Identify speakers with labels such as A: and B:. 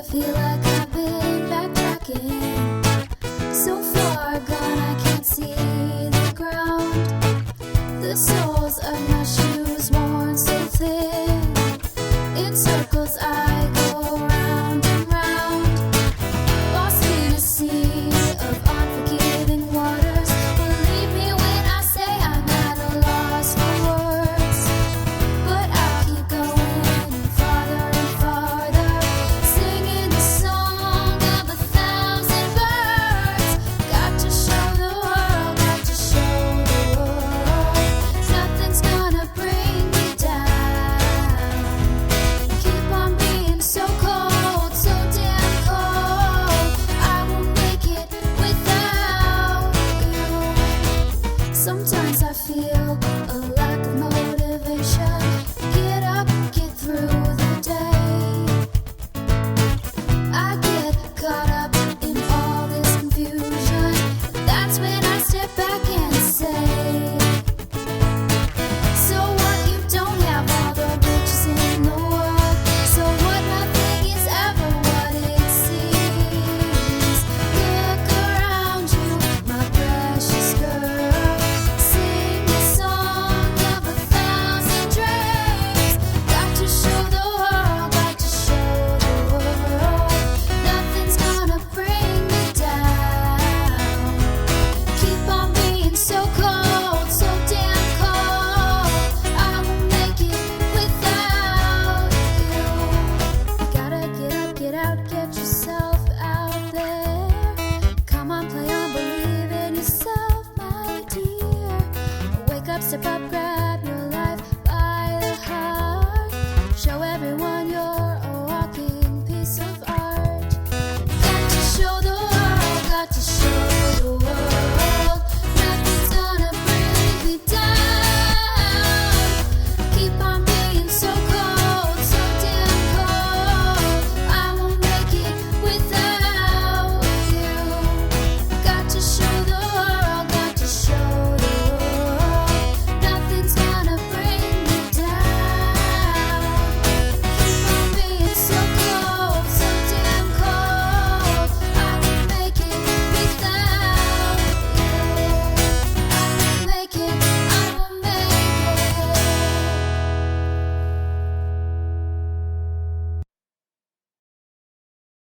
A: Feel like I've been backtracking, so far gone I can't see the ground. The soles of my shoes worn so thin, in circles I go round and round, lost in a sea of unforgiving waters. Believe me when I say I'm at a loss for words, but I'll keep going farther and farther, singing the song of 1,000 birds. Got to show the world, got to show the world, nothing's gonna bring me down. Keep on being so cold, so damn cold. I won't make it without you. Sometimes I feel a lack of motivation. Get up, get through the day. I get caught up in all this confusion. That's when I step back and say, so what, you don't have all the riches in the world. So what, nothing is ever what it seems. Look around you, my precious girl. Sing the song of 1,000 dreams. Got to show the world, got to show the world, nothing's gonna bring me down. Keep on being so cold, so damn cold. I won't make it without you. You gotta get up, get out, get yourself out there. Come on, play on, believe in yourself, my dear. Wake up, step up, grab your life by the heart. Show everyone